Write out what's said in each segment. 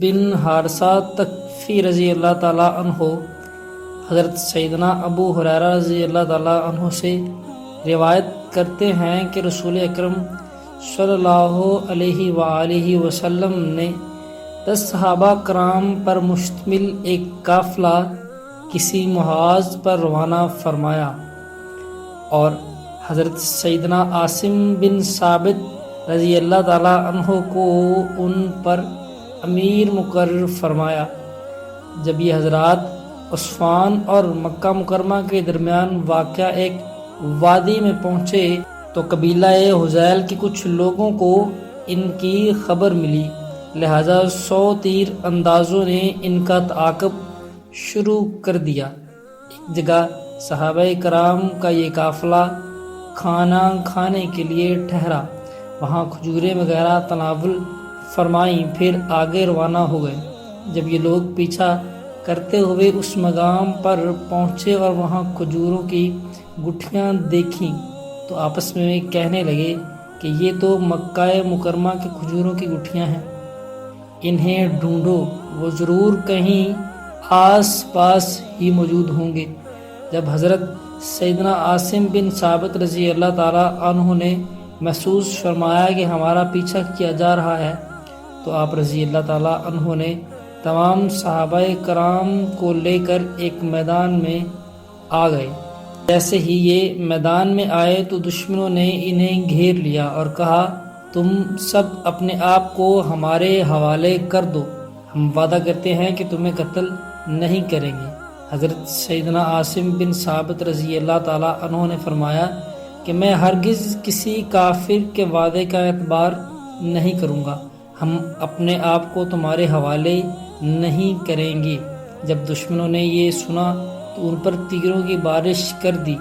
بن حارثہ تکفی رضی اللہ تعالیٰ عنہ حضرت سیدنا ابو ہریرہ رضی اللہ تعالیٰ عنہ سے روایت کرتے ہیں کہ رسول اکرم صلی اللہ علیہ وآلہ وسلم نے 10 صحابہ کرام پر مشتمل ایک قافلہ کسی محاذ پر روانہ فرمایا اور حضرت سیدنا عاصم بن ثابت رضی اللہ تعالیٰ عنہ کو ان پر امیر مقرر فرمایا۔ جب یہ حضرات عصفان اور مکہ مکرمہ کے درمیان واقع ایک وادی میں پہنچے تو قبیلہ حذیل کے کچھ لوگوں کو ان کی خبر ملی، لہذا 100 تیر اندازوں نے ان کا تعاقب شروع کر دیا۔ ایک جگہ صحابہ کرام کا یہ قافلہ کھانا کھانے کے لیے ٹھہرا، وہاں کھجوریں وغیرہ تناول فرمائیں، پھر آگے روانہ ہو گئے۔ جب یہ لوگ پیچھا کرتے ہوئے اس مقام پر پہنچے اور وہاں کھجوروں کی گٹھیاں دیکھیں تو آپس میں کہنے لگے کہ یہ تو مکہ مکرمہ کے کھجوروں کی گٹھیاں ہیں، انہیں ڈھونڈو، وہ ضرور کہیں آس پاس ہی موجود ہوں گے۔ جب حضرت سیدنا عاصم بن ثابت رضی اللہ تعالیٰ عنہ نے محسوس فرمایا کہ ہمارا پیچھا کیا جا رہا ہے تو آپ رضی اللہ تعالیٰ عنہ نے تمام صحابہ کرام کو لے کر ایک میدان میں آ گئے۔ جیسے ہی یہ میدان میں آئے تو دشمنوں نے انہیں گھیر لیا اور کہا، تم سب اپنے آپ کو ہمارے حوالے کر دو، ہم وعدہ کرتے ہیں کہ تمہیں قتل نہیں کریں گے۔ حضرت سیدنا عاصم بن ثابت رضی اللہ تعالیٰ عنہ نے فرمایا کہ میں ہرگز کسی کافر کے وعدے کا اعتبار نہیں کروں گا، ہم اپنے آپ کو تمہارے حوالے نہیں کریں گے۔ جب دشمنوں نے یہ سنا تو ان پر تیروں کی بارش کر دی۔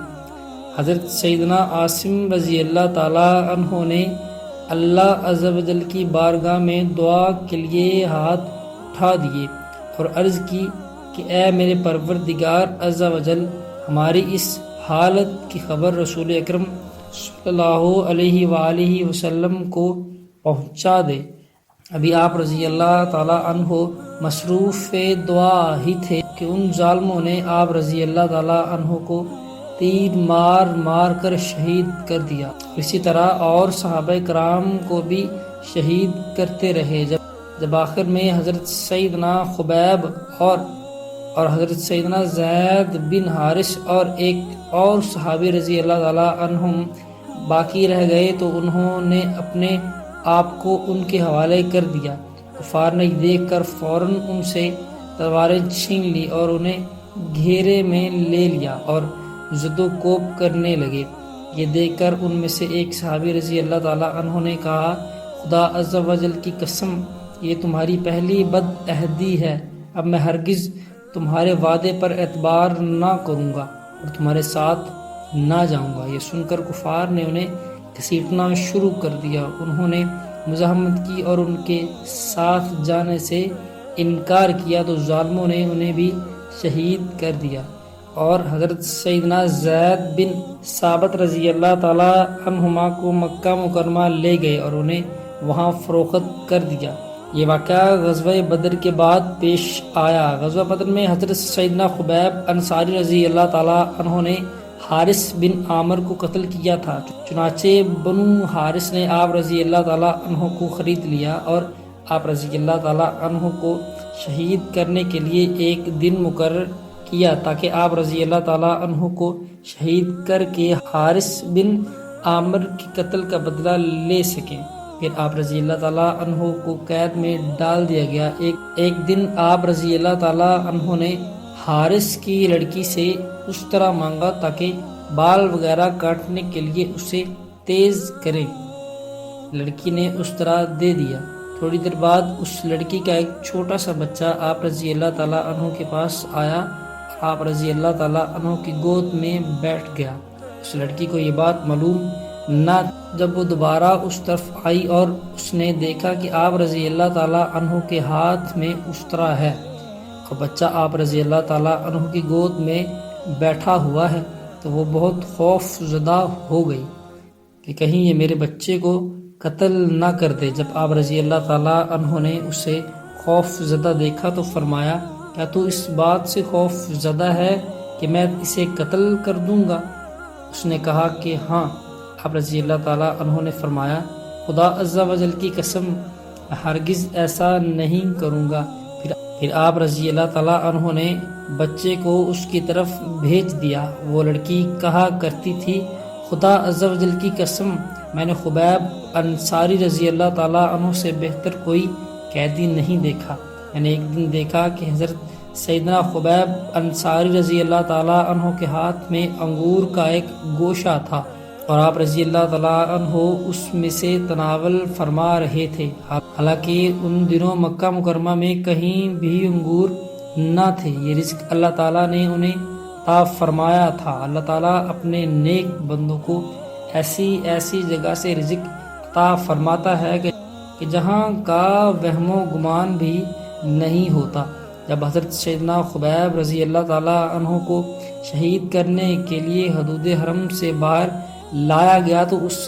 حضرت سیدنا عاصم رضی اللہ تعالیٰ عنہ نے اللہ عز و جل کی بارگاہ میں دعا کے لیے ہاتھ اٹھا دیے اور عرض کی کہ اے میرے پروردگار عز و جل، ہماری اس حالت کی خبر رسول اکرم صلی اللہ علیہ وآلہ وسلم کو پہنچا دے۔ ابھی آپ رضی اللہ تعالیٰ عنہ مصروف دعا ہی تھے کہ ان ظالموں نے آپ رضی اللہ تعالیٰ عنہ کو تیر مار مار کر شہید کر دیا۔ اسی طرح اور صحابہ کرام کو بھی شہید کرتے رہے، جب آخر میں حضرت سیدنا خبیب اور حضرت سیدنا زید بن حارث اور ایک اور صحابی رضی اللہ تعالیٰ عنہم باقی رہ گئے تو انہوں نے اپنے آپ کو ان کے حوالے کر دیا۔ کفار نے دیکھ کر فوراً ان سے تلواریں چھین لی اور انہیں گھیرے میں لے لیا اور زد و کوب کرنے لگے۔ یہ دیکھ کر ان میں سے ایک صحابی رضی اللہ تعالیٰ عنہ نے کہا، خدا عز و جل کی قسم، یہ تمہاری پہلی بد عہدی ہے، اب میں ہرگز تمہارے وعدے پر اعتبار نہ کروں گا اور تمہارے ساتھ نہ جاؤں گا۔ یہ سن کر کفار نے انہیں گھسیٹنا شروع کر دیا، انہوں نے مزاحمت کی اور ان کے ساتھ جانے سے انکار کیا تو ظالموں نے انہیں بھی شہید کر دیا اور حضرت سیدنا زید بن ثابت رضی اللہ تعالیٰ عنہما کو مکہ مکرمہ لے گئے اور انہیں وہاں فروخت کر دیا۔ یہ واقعہ غزوہ بدر کے بعد پیش آیا۔ غزوہ بدر میں حضرت سیدنا خبیب انصاری رضی اللہ تعالیٰ عنہ نے حارث بن عامر کو قتل کیا تھا، چنانچہ بنو حارث نے آپ رضی اللہ تعالیٰ عنہ کو خرید لیا اور آپ رضی اللہ تعالیٰ عنہ کو شہید کرنے کے لیے ایک دن مقرر کیا تاکہ آپ رضی اللہ تعالیٰ عنہ کو شہید کر کے حارث بن عامر کے قتل کا بدلہ لے سکیں۔ پھر آپ رضی اللہ تعالیٰ عنہ کو قید میں ڈال دیا گیا۔ ایک دن آپ رضی اللہ تعالیٰ عنہ نے حارث کی لڑکی سے اس طرح مانگا تاکہ بال وغیرہ کاٹنے کے لیے اسے تیز کریں۔ لڑکی نے اس طرح دے دیا۔ تھوڑی دیر بعد اس لڑکی کا ایک چھوٹا سا بچہ آپ رضی اللہ تعالیٰ عنہ کے پاس آیا اور آپ رضی اللہ تعالیٰ عنہ کی گود میں بیٹھ گیا۔ اس لڑکی کو یہ بات معلوم نہ جب وہ دوبارہ اس طرف آئی اور اس نے دیکھا کہ آپ رضی اللہ تعالیٰ عنہ کے ہاتھ میں استرا ہے اور بچہ آپ رضی اللہ تعالیٰ عنہ کی گود میں بیٹھا ہوا ہے تو وہ بہت خوف زدہ ہو گئی کہ کہیں یہ میرے بچے کو قتل نہ کر دے۔ جب آپ رضی اللہ تعالیٰ عنہ نے اسے خوف زدہ دیکھا تو فرمایا کیا تو اس بات سے خوف زدہ ہے کہ میں اسے قتل کر دوں گا؟ اس نے کہا کہ ہاں۔ آپ رضی اللہ تعالیٰ عنہ نے فرمایا خدا عز و جل کی قسم میں ہرگز ایسا نہیں کروں گا۔ پھر آپ رضی اللہ تعالیٰ عنہ نے بچے کو اس کی طرف بھیج دیا۔ وہ لڑکی کہا کرتی تھی خدا عز و جل کی قسم میں نے خبیب انصاری رضی اللہ تعالیٰ عنہ سے بہتر کوئی قیدی نہیں دیکھا۔ میں نے ایک دن دیکھا کہ حضرت سیدنا خبیب انصاری رضی اللہ تعالیٰ عنہ کے ہاتھ میں انگور کا ایک گوشہ تھا اور آپ رضی اللہ تعالیٰ عنہ اس میں سے تناول فرما رہے تھے، حالانکہ ان دنوں مکہ مکرمہ میں کہیں بھی انگور نہ تھے۔ یہ رزق اللہ تعالیٰ نے انہیں عطا فرمایا تھا۔ اللہ تعالیٰ اپنے نیک بندوں کو ایسی جگہ سے رزق عطا فرماتا ہے کہ جہاں کا وہم و گمان بھی نہیں ہوتا۔ جب حضرت سیدنا خبیب رضی اللہ تعالیٰ عنہ کو شہید کرنے کے لیے حدود حرم سے باہر لایا گیا تو اس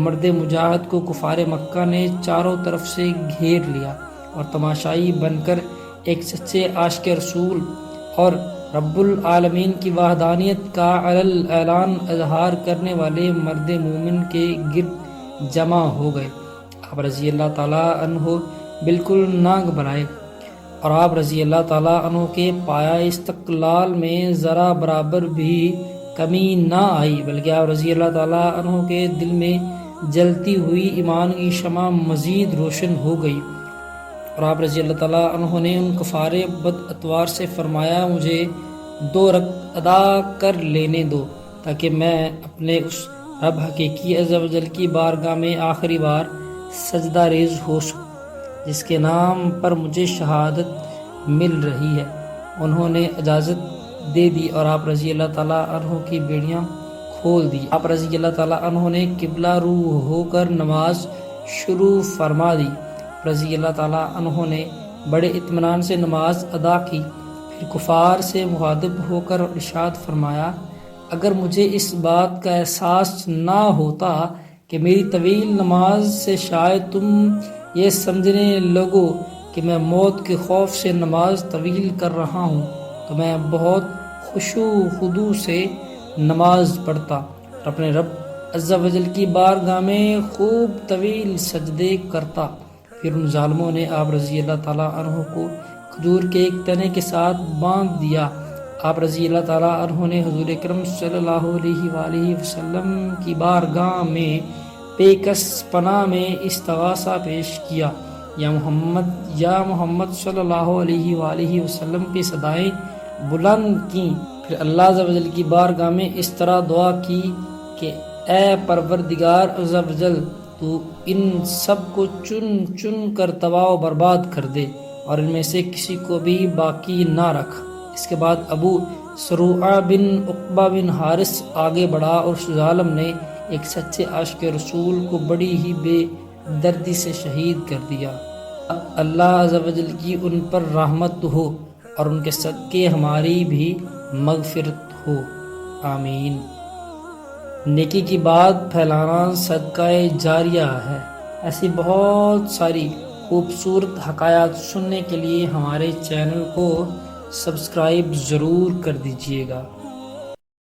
مرد مجاہد کو کفار مکہ نے چاروں طرف سے گھیر لیا اور تماشائی بن کر ایک سچے عاشق رسول اور رب العالمین کی وحدانیت کا اعلان اظہار کرنے والے مرد مومن کے گرد جمع ہو گئے۔ آپ رضی اللہ تعالیٰ عنہ بالکل نہ گھبرائے اور آپ رضی اللہ تعالیٰ عنہ کے پایہ استقلال میں ذرا برابر بھی کمی نہ آئی، بلکہ آپ رضی اللہ تعالیٰ عنہ کے دل میں جلتی ہوئی ایمان کی شمع مزید روشن ہو گئی اور آپ رضی اللہ تعالیٰ عنہ نے ان کفار بد اتوار سے فرمایا مجھے 2 رکعت ادا کر لینے دو تاکہ میں اپنے اس رب حقیقی عز و جل کی بارگاہ میں آخری بار سجدہ ریز ہو سکوں جس کے نام پر مجھے شہادت مل رہی ہے۔ انہوں نے اجازت دے دی اور آپ رضی اللہ تعالیٰ عنہ کی بیڑیاں کھول دی۔ آپ رضی اللہ تعالیٰ عنہ نے قبلہ رو ہو کر نماز شروع فرما دی۔ رضی اللہ تعالیٰ عنہ نے بڑے اطمینان سے نماز ادا کی، پھر کفار سے مخاطب ہو کر ارشاد فرمایا اگر مجھے اس بات کا احساس نہ ہوتا کہ میری طویل نماز سے شاید تم یہ سمجھنے لگو کہ میں موت کے خوف سے نماز طویل کر رہا ہوں تو میں بہت خشوع و خضوع سے نماز پڑھتا اور اپنے رب عز و جل کی بارگاہ میں خوب طویل سجدے کرتا۔ پھر ان ظالموں نے آپ رضی اللہ تعالیٰ عنہ کو کھجور کے ایک تنے کے ساتھ باندھ دیا۔ آپ رضی اللہ تعالیٰ عنہ نے حضور اکرم صلی اللہ علیہ وآلہ وسلم کی بارگاہ میں پیکس پناہ میں استغاثہ پیش کیا، یا محمد صلی اللہ علیہ وآلہ وسلم کی صدائیں بلند کیں۔ پھر اللہ عز و جل کی بارگاہ میں اس طرح دعا کی کہ اے پروردگار عز و جل تو ان سب کو چن چن کر تباہ و برباد کر دے اور ان میں سے کسی کو بھی باقی نہ رکھ۔ اس کے بعد ابو سروع بن عقبہ بن حارث آگے بڑھا اور اس ظالم نے ایک سچے عاشق رسول کو بڑی ہی بے دردی سے شہید کر دیا۔ اللہ عز و جل کی ان پر رحمت ہو اور ان کے صدقے ہماری بھی مغفرت ہو، آمین۔ نیکی کی بات پھیلانا صدقہ جاریہ ہے۔ ایسی بہت ساری خوبصورت حکایات سننے کے لیے ہمارے چینل کو سبسکرائب ضرور کر دیجیے گا۔